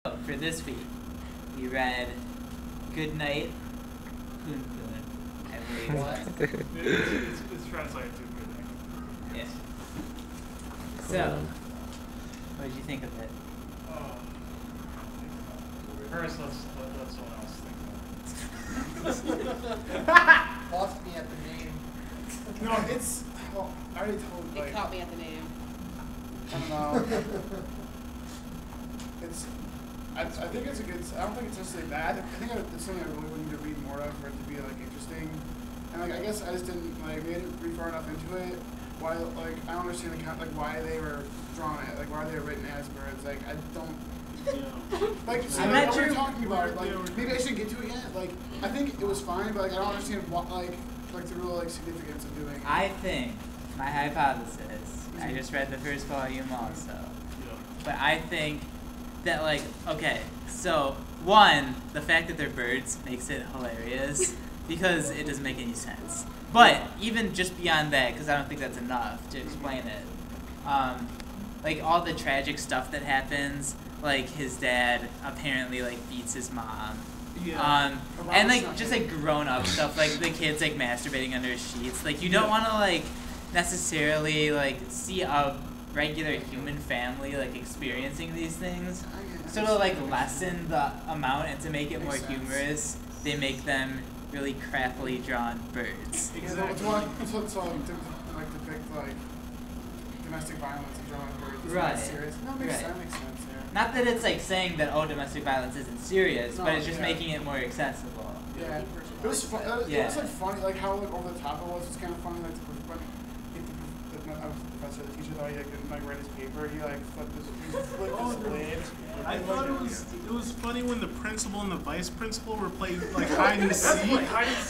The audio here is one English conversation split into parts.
For this week, we read Goodnight, Poon Poon, I believe. What? It's translated to Goodnight. Yeah. So, what did you think of it? First, let's someone else think Lost me at the name. No, it's. Well, I already told. It caught me at the name. I don't know. it's. I think it's a good. I don't think it's necessarily bad. I think it's something I really would need to read more of for it to be like interesting. And like I guess I just didn't like we didn't read far enough into it. Why like I don't understand like why they were drawn it, like why they were written as birds. Like I don't. Like, so I'm like, not we're sure. talking about it, like, maybe I shouldn't get to it yet. Like, I think it was fine, but like, I don't understand what, like the real like significance of doing it. I think my hypothesis. I just read the first volume also, but I think that like okay, so one, the fact that they're birds makes it hilarious because it doesn't make any sense. But even just beyond that, because I don't think that's enough to explain it. Like all the tragic stuff that happens. Like his dad apparently like beats his mom. Yeah. And like just like grown up stuff, like the kids like masturbating under his sheets. Like you don't want to like necessarily like see a regular human family like experiencing these things. So to like lessen the amount and to make it more humorous, they make them really crappily drawn birds. Exactly. It's like depict like domestic violence and drawing birds. It's Right. not serious. No, it makes sense. That makes sense. Yeah. Not that it's like saying that domestic violence isn't serious, No, but it's just yeah. making it more accessible. Yeah. It was fun. It Yeah. was like funny, like how like over the top it was. It's kind of funny, like the professor, the teacher thought he couldn't like write his paper. He like flipped his lid. I thought it was funny when the principal and the vice principal were playing like hide and seek.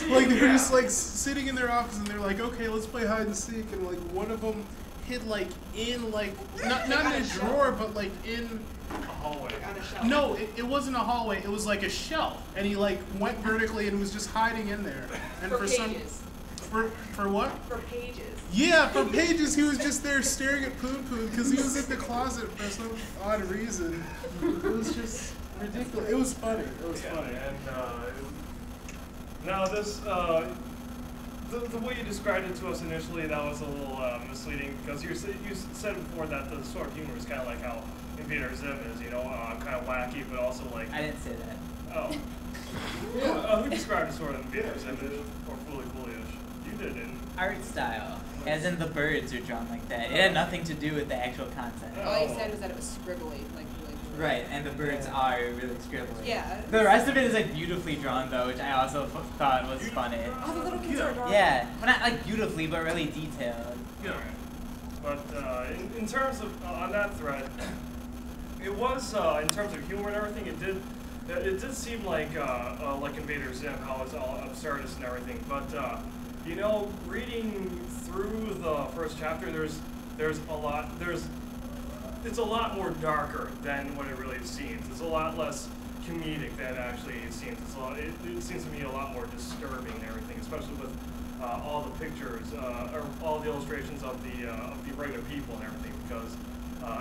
Like they were just like sitting in their office and they're like, okay, let's play hide and seek, and like one of them hid like in like not in a drawer but like in A hallway. On a shelf. no, it wasn't a hallway, it was like a shelf, and he like went vertically and was just hiding in there. And For some pages. for what? For pages. Yeah, for pages he was just there staring at Poon Poon because he was in the closet for some odd reason. It was just ridiculous. It was funny. It was funny. And now this, the way you described it to us initially, that was a little misleading because you said before that the sort of humor is kind of like how Invader Zim is, you know, kind of wacky, but also like. I didn't say that. Oh. Who described it sort of Invader Zim or fully foolish? You did, didn't you? Art style, as in the birds are drawn like that. It had nothing to do with the actual content. All you said was that it was scribbly, like really. Right, and the birds are really scribbly. Yeah. The rest of it is like beautifully drawn though, which I also thought was funny. Oh, the little kids are drawing. Yeah, well not like beautifully, but really detailed. Yeah. But in terms of on that thread, it was in terms of humor and everything. It did seem like Invader Zim, how it's all absurdist and everything. But you know, reading through the first chapter, there's a lot. It's a lot more darker than what it really seems. It's a lot less comedic than actually it seems. It seems to me a lot more disturbing and everything, especially with all the pictures or all the illustrations of the regular people and everything. Because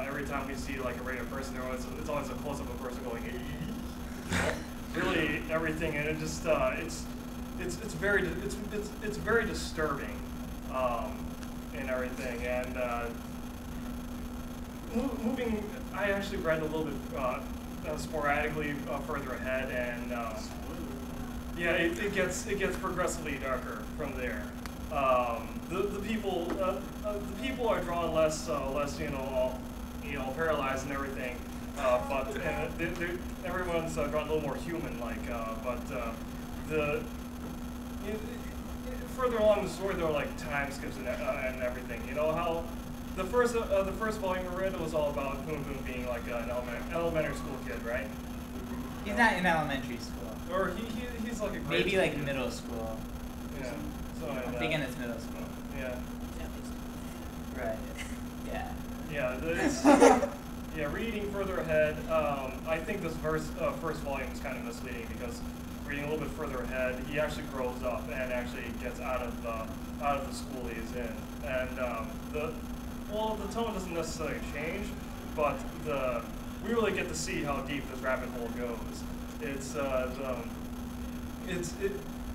every time we see like a regular person, it's always a close up of a person going, really everything, and it just it's very disturbing and everything. And moving, I actually read a little bit sporadically further ahead, and yeah, it gets progressively darker from there. The people are drawn less paralyzed and everything, but everyone's drawn a little more human-like. Further along the story, there are like time skips and everything. You know how the first volume we read was all about Poon Poon being like an elementary school kid, right? He's not in elementary school. Or he's like a grade Maybe school like kid. middle school. Yeah. I'm thinking it's middle school. Yeah. Right. Yeah. Yeah. Yeah. Reading further ahead, I think this first volume is kind of misleading because reading a little bit further ahead, he actually grows up and actually gets out of the school he's in, and the tone doesn't necessarily change, but we really get to see how deep this rabbit hole goes.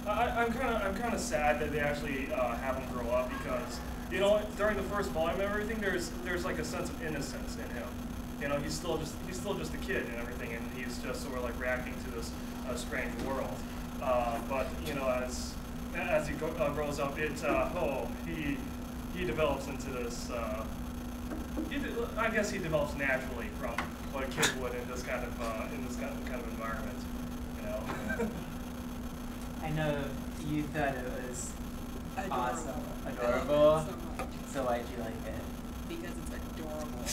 I'm kind of sad that they actually have him grow up because during the first volume and everything, there's like a sense of innocence in him. He's still just a kid and everything, and he's just sort of like reacting to this strange world. But as he grows up, he develops into this. I guess he develops naturally from what a kid would in this kind of environment. I know you thought it was awesome, Adorable. adorable. So why'd you like it? Because it's adorable.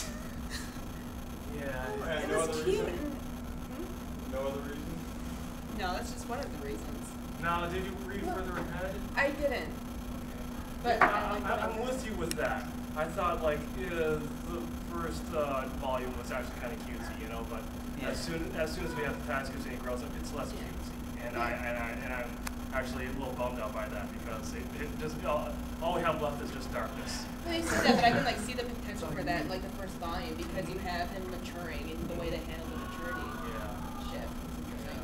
Yeah. And No it's other cute. reason? No other reason? No, that's just one of the reasons. Now, did you read further ahead? I didn't. But Yeah, I'm with you with that. I thought the first volume was actually kind of cutesy, but Yeah. as soon as we have the transcripts and he grows up, it's less cutesy, and I'm actually a little bummed out by that because it just all we have left is just darkness. Well, you said that, but I can see the potential for that in the first volume because you have him maturing and the way they handle the maturity Yeah. shift.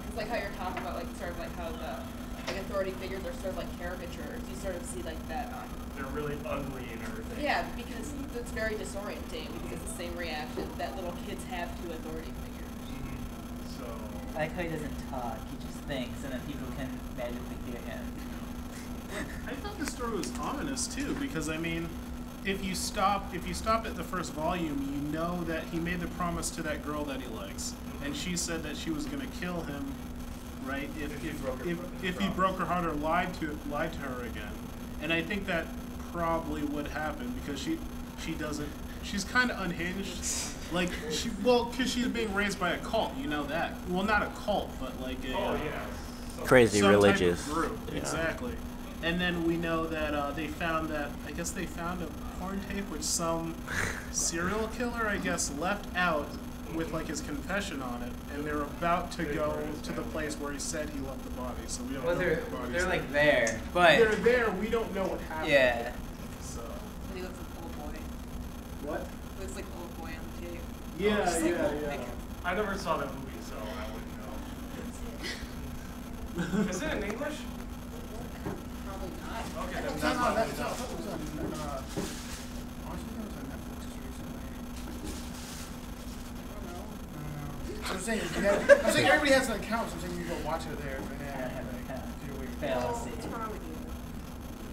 It's like how you're talking about sort of how the authority figures are sort of like caricatures. You sort of see that. They're really ugly and everything. Yeah, because it's very disorienting because it's the same reaction that little kids have to authority figures. So. I like how he doesn't talk, he just thinks, and then people can magically hear him. I thought the story was ominous too, because I mean, if you stop at the first volume, you know that he made the promise to that girl that he likes, and she said that she was going to kill him, right? If he broke her heart or lied to her again, and I think that probably would happen because she's kind of unhinged, because she's being raised by a cult, you know that. Well, not a cult, but like a Crazy some religious. type of group. Yeah. Exactly. And then we know that they found a porn tape which some serial killer, I guess, left out with his confession on it, and they're about to go to the place where he said he left the body. So we don't know They're what the body's there, but they're there. We don't know what happened. yeah. So But he looks like a little boy. what? Looks like a little boy on the tape. Yeah. I never saw that movie, so I wouldn't know. Is it in English? Probably not. Okay, then No, that's no, not that's not. That was on. Honestly, that was on Netflix just recently. I'm saying, everybody has an account, so I'm saying you go watch it there. But I don't have an account. you're weird. Fail to What's see. wrong with you?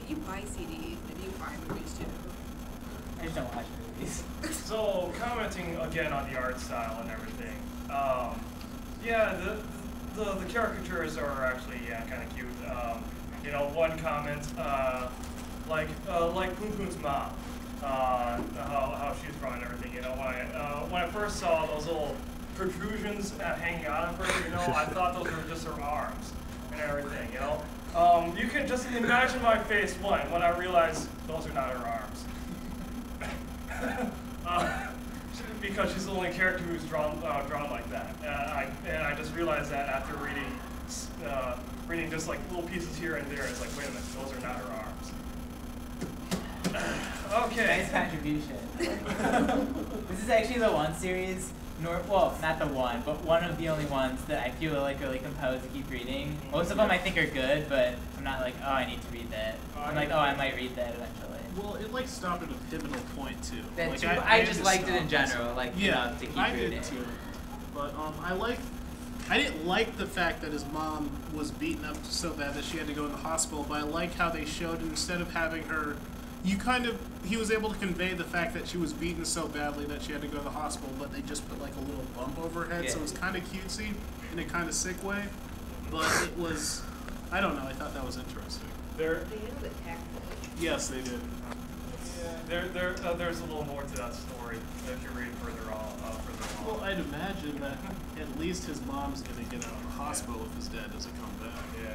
You buy CDs and you buy movies too. I just don't watch movies. So, commenting again on the art style and everything, the caricatures are actually kind of cute. One comment, like Poon Poon's mom, how she's drawn and everything. When I first saw those little protrusions hanging out of her, I thought those were just her arms and everything. You can just imagine my face when I realized those are not her arms. Because she's the only character who's drawn like that. And I just realized that after reading just little pieces here and there. It's like, wait a minute, those are not her arms. Okay. Nice contribution. This is actually the one series, well, not the one, but one of the only ones that I feel really compelled to keep reading. Most of them I think are good, but I'm not like, oh, I need to read that. I'm like, oh, I might read that eventually. Well, it stopped at a pivotal point too. That too, I I had just to liked it stop. in general, to keep I reading. did too. But I didn't like the fact that his mom was beaten up so bad that she had to go in the hospital. But I like how they showed instead of having her, he was able to convey the fact that she was beaten so badly that she had to go to the hospital. But they just put a little bump over her head, so it was kind of cutesy in a kind of sick way. But it was, I don't know. I thought that was interesting. They handled it tactfully. Yes, they did. There's a little more to that story if you read further on. Well, I'd imagine that at least his mom's going to get out of the hospital if his dad doesn't come back. Yeah.